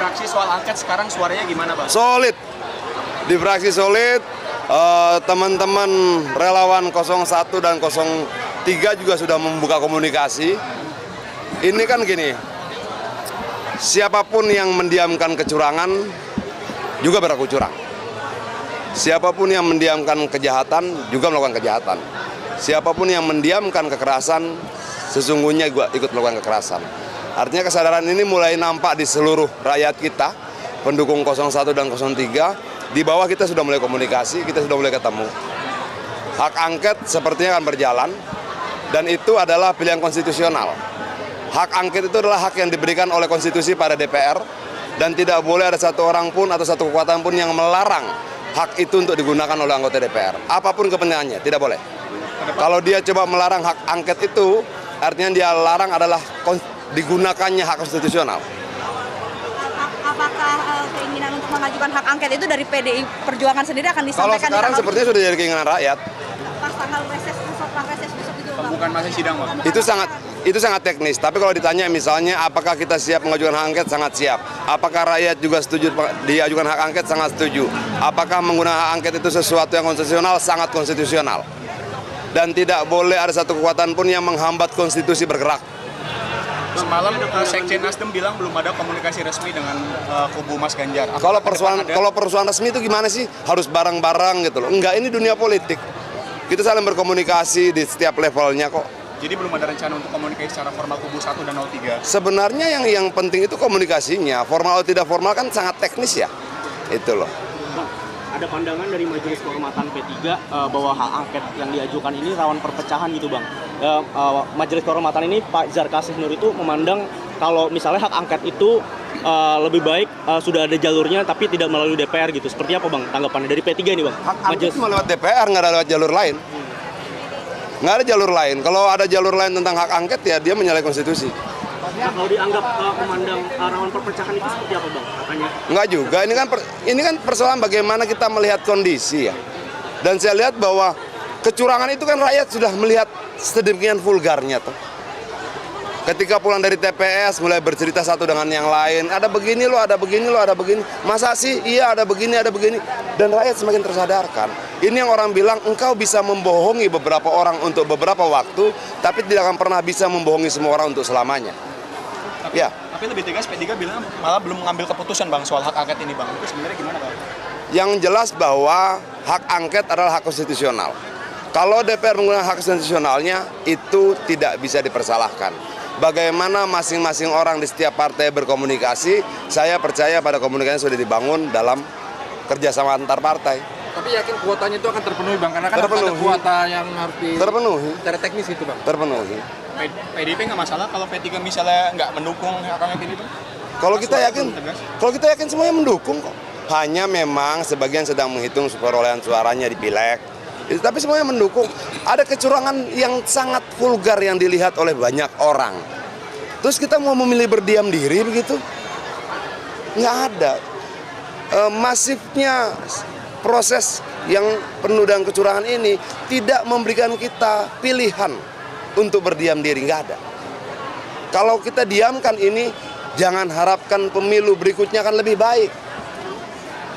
fraksi soal angket sekarang suaranya gimana, Bang? Solid. Di fraksi solid, teman-teman relawan 01 dan 03 juga sudah membuka komunikasi. Ini kan gini, siapapun yang mendiamkan kecurangan juga berlaku curang. Siapapun yang mendiamkan kejahatan juga melakukan kejahatan. Siapapun yang mendiamkan kekerasan sesungguhnya juga ikut melakukan kekerasan. Artinya kesadaran ini mulai nampak di seluruh rakyat kita, pendukung 01 dan 03. Di bawah kita sudah mulai komunikasi, kita sudah mulai ketemu. Hak angket sepertinya akan berjalan, dan itu adalah pilihan konstitusional. Hak angket itu adalah hak yang diberikan oleh konstitusi pada DPR, dan tidak boleh ada satu orang pun atau satu kekuatan pun yang melarang hak itu untuk digunakan oleh anggota DPR. Apapun kepentingannya, tidak boleh. Kalau dia coba melarang hak angket itu, artinya dia larang adalah digunakannya hak konstitusional. Apakah keinginan untuk mengajukan hak angket itu dari PDI Perjuangan sendiri akan disampaikan? Kalau sekarang sepertinya sudah jadi keinginan rakyat. Pas tanggal reses besok itu, Bang. Bukan masih sidang, Bang? Itu sangat teknis. Tapi kalau ditanya misalnya apakah kita siap mengajukan hak angket, sangat siap. Apakah rakyat juga setuju diajukan hak angket, sangat setuju. Apakah menggunakan hak angket itu sesuatu yang konstitusional, sangat konstitusional. Dan tidak boleh ada satu kekuatan pun yang menghambat konstitusi bergerak. Semalam Sekjen Nasdem bilang belum ada komunikasi resmi dengan kubu Mas Ganjar. Kalau persoalan resmi itu gimana sih? Harus bareng-bareng gitu loh. Enggak, ini dunia politik. Kita saling berkomunikasi di setiap levelnya kok. Jadi belum ada rencana untuk komunikasi secara formal kubu 1 dan 03? Sebenarnya yang penting itu komunikasinya. Formal atau tidak formal kan sangat teknis ya. Itu loh. Ada pandangan dari Majelis Kehormatan P3 bahwa hak angket yang diajukan ini rawan perpecahan gitu, Bang. Majelis Kehormatan ini Pak Zarkasih Nur itu memandang kalau misalnya hak angket itu lebih baik sudah ada jalurnya tapi tidak melalui DPR gitu. Seperti apa, Bang, tanggapannya dari P3 ini, Bang? Hak angket cuma lewat DPR, nggak ada lewat jalur lain. Nggak ada jalur lain. Kalau ada jalur lain tentang hak angket ya dia menyalahi konstitusi. Nah, kalau dianggap memandang rawan perpecahan itu seperti apa, Bang? Katanya. Enggak juga, ini kan persoalan bagaimana kita melihat kondisi ya. Dan saya lihat bahwa kecurangan itu kan rakyat sudah melihat sedemikian vulgarnya tuh. Ketika pulang dari TPS mulai bercerita satu dengan yang lain, ada begini loh, ada begini loh, ada begini. Masa sih? Iya, ada begini, ada begini. Dan rakyat semakin tersadarkan. Ini yang orang bilang, engkau bisa membohongi beberapa orang untuk beberapa waktu, tapi tidak akan pernah bisa membohongi semua orang untuk selamanya. Tapi lebih tegas P3 bilang malah belum mengambil keputusan, Bang, soal hak angket ini, Bang. Itu sebenarnya gimana, Bang? Yang jelas bahwa hak angket adalah hak konstitusional. Kalau DPR menggunakan hak konstitusionalnya, itu tidak bisa dipersalahkan. Bagaimana masing-masing orang di setiap partai berkomunikasi, saya percaya pada komunikasi sudah dibangun dalam kerjasama antar partai. Tapi yakin kuotanya itu akan terpenuhi, Bang? Karena kan Terpenuhi. ada kuota yang harus Terpenuhi. secara teknis itu, Bang. Terpenuhi. PDIP nggak masalah kalau P3 misalnya nggak mendukung hak angket ini, Bang? Kalau kita yakin semuanya mendukung kok. Hanya memang sebagian sedang menghitung perolehan suaranya di pileg. Tapi semuanya mendukung. Ada kecurangan yang sangat vulgar yang dilihat oleh banyak orang. Terus kita mau memilih berdiam diri begitu? Nggak ada. Masifnya proses yang penuh dengan kecurangan ini tidak memberikan kita pilihan untuk berdiam diri, nggak ada. Kalau kita diamkan ini, jangan harapkan pemilu berikutnya akan lebih baik.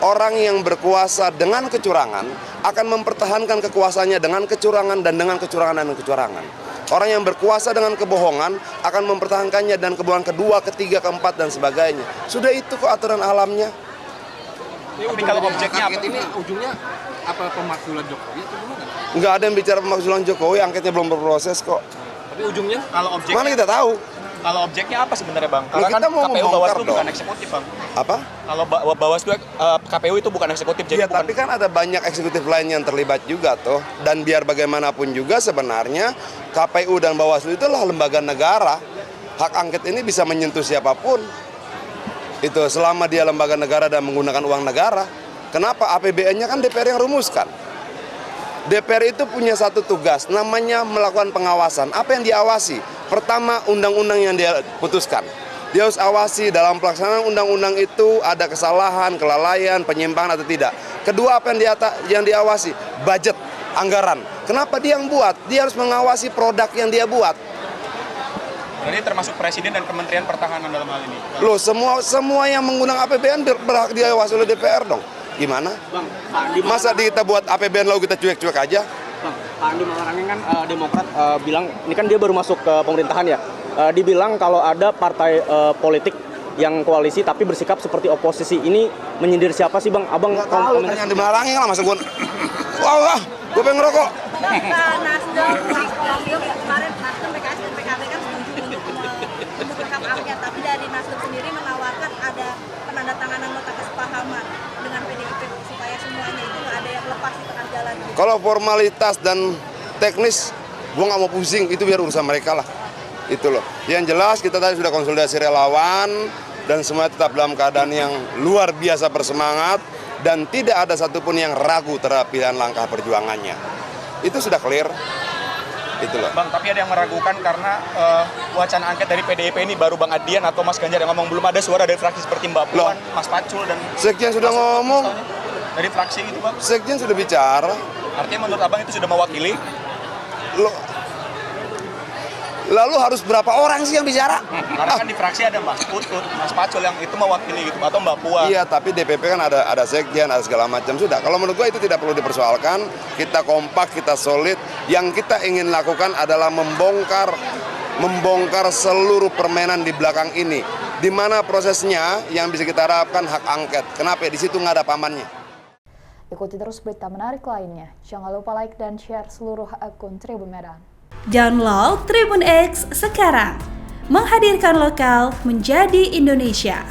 Orang yang berkuasa dengan kecurangan akan mempertahankan kekuasaannya dengan kecurangan dan dengan kecurangan dan kecurangan. Orang yang berkuasa dengan kebohongan akan mempertahankannya dan kebohongan kedua, ketiga, keempat dan sebagainya. Sudah itu kok aturan alamnya. Tapi kalau objeknya apa? Ini ujungnya apa, pemakzulan Jokowi atau gimana? Nggak ada yang bicara pemakzulan Jokowi, angketnya belum berproses kok. Tapi ujungnya Kalau objeknya, Mana kita tahu? kalau objeknya apa sebenarnya, Bang? Loh, kita mau KPU membongkar Bawaslu dong. bukan eksekutif, Bang. Apa? Kalau Bawaslu KPU itu bukan eksekutif, jadi Iya, tapi kan ada banyak eksekutif lain yang terlibat juga toh. Dan biar bagaimanapun juga sebenarnya KPU dan Bawaslu itulah lembaga negara. Hak angket ini bisa menyentuh siapapun. Itu selama dia lembaga negara dan menggunakan uang negara. Kenapa? APBN-nya kan DPR yang rumuskan. DPR itu punya satu tugas, namanya melakukan pengawasan. Apa yang diawasi? Pertama, undang-undang yang dia putuskan. Dia harus awasi dalam pelaksanaan undang-undang itu ada kesalahan, kelalaian, penyimpangan atau tidak. Kedua, apa yang diawasi? Budget, anggaran. Kenapa dia yang buat? Dia harus mengawasi produk yang dia buat. Jadi termasuk Presiden dan Kementerian Pertahanan dalam hal ini. Loh, semua yang menggunakan APBN berhak diawasi oleh DPR dong. Gimana? Bang, Pak Andi Masa kita buat APBN lalu kita cuek-cuek aja? Bang, Pak Andi Malarangeng kan Demokrat bilang, ini kan dia baru masuk ke pemerintahan ya, dibilang kalau ada partai politik yang koalisi tapi bersikap seperti oposisi, ini menyindir siapa sih Bang? Abang Nggak tahu, tanya Andi Malarangeng lah, masa gue... Wah, gue pengen ngerokok. Nasdem, kemarin Nasdem, PKS dan PKB kan setuju untuk hak angket, tapi dari Nasdem sendiri menawarkan ada penandatanganan nota kesepahaman dengan PDIP supaya semuanya itu nggak ada yang lepas di tengah jalan. Kalau formalitas dan teknis, gue nggak mau pusing, itu biar urusan mereka lah. Itu loh. Yang jelas kita tadi sudah konsolidasi relawan dan semua tetap dalam keadaan yang luar biasa bersemangat dan tidak ada satupun yang ragu terhadap pilihan langkah perjuangannya. Itu sudah clear. Itu loh. Bang, tapi ada yang meragukan karena wacana angket dari PDIP ini baru Bang Adian atau Mas Ganjar yang ngomong, belum ada suara dari fraksi seperti Mbak Puan, Mas Pacul dan Sekjen sudah ngomong, dari fraksi gitu Bang. Sekjen sudah bicara. Artinya menurut Abang itu sudah mewakili? Lalu harus berapa orang sih yang bicara? Karena kan di fraksi ada Mas Putut, Mas Pacul yang itu mewakili gitu, atau Mbak Puan. Iya, tapi DPP kan ada sekjen, ada segala macam sudah. Kalau menurut gua itu tidak perlu dipersoalkan. Kita kompak, kita solid. Yang kita ingin lakukan adalah membongkar seluruh permainan di belakang ini. Di mana prosesnya yang bisa kita harapkan hak angket. Kenapa? Di situ nggak ada pamannya. Ikuti terus berita menarik lainnya. Jangan lupa like dan share seluruh akun Tribun Medan. Download Tribun X sekarang, menghadirkan lokal menjadi Indonesia.